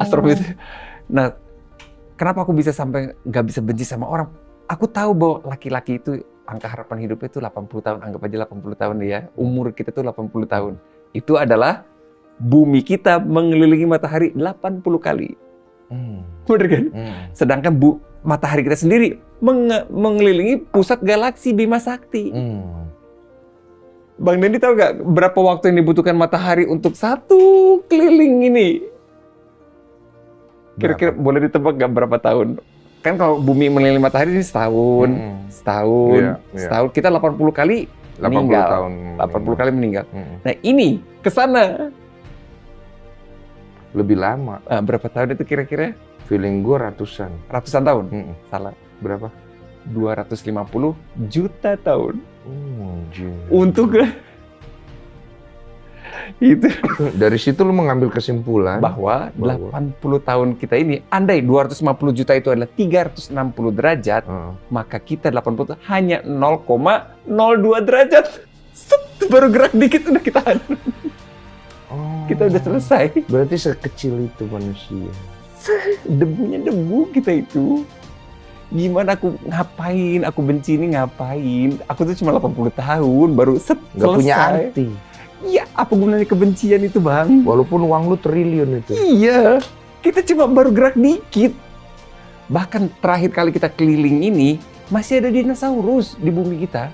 Astrofisika. Nah, kenapa aku bisa sampai nggak bisa benci sama orang? Aku tahu bahwa laki-laki itu angka harapan hidupnya itu 80 tahun. Anggap aja 80 tahun ya. Umur kita tuh 80 tahun. Itu adalah bumi kita mengelilingi matahari 80 kali. Bener kan? Sedangkan matahari kita sendiri mengelilingi pusat galaksi Bima Sakti. Bang Dendi tahu nggak berapa waktu yang dibutuhkan matahari untuk satu keliling ini? Kira-kira boleh ditebak nggak berapa tahun? Kan kalau bumi mengelilingi matahari ini setahun, setahun. Kita 80 kali 80 meninggal. tahun. 80 kali meninggal. Nah ini kesana. Lebih lama. Berapa tahun itu kira-kira? Feeling gue ratusan. Ratusan tahun? Salah. Berapa? 250 juta tahun. Untuk itu. Dari situ lu mengambil kesimpulan bahwa 80 tahun kita ini, andai 250 juta itu adalah 360 derajat, maka kita 80 hanya 0,02 derajat. Baru gerak dikit udah kita hancur. Kita udah selesai. Berarti sekecil itu manusia. Debunya debu kita itu. Gimana aku ngapain, aku benci ini ngapain. Aku tuh cuma 80 tahun, baru selesai. Gak punya arti. Iya, apa gunanya kebencian itu, Bang? Walaupun uang lu triliun itu. Iya, kita cuma baru gerak dikit. Bahkan terakhir kali kita keliling ini, masih ada dinosaurus di bumi kita.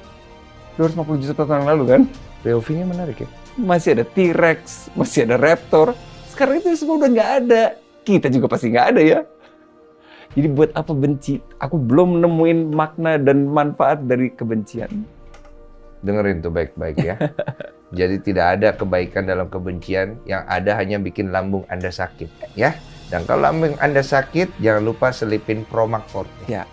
250 juta tahun yang lalu kan? POV-nya menarik ya? Masih ada T-Rex, masih ada Raptor. Sekarang itu semua udah nggak ada. Kita juga pasti nggak ada ya. Jadi buat apa benci? Aku belum nemuin makna dan manfaat dari kebencian. Dengerin tuh baik-baik ya. Jadi tidak ada kebaikan dalam kebencian, yang ada hanya bikin lambung Anda sakit ya. Dan kalau lambung Anda sakit, jangan lupa selipin Promac Forte. Ya.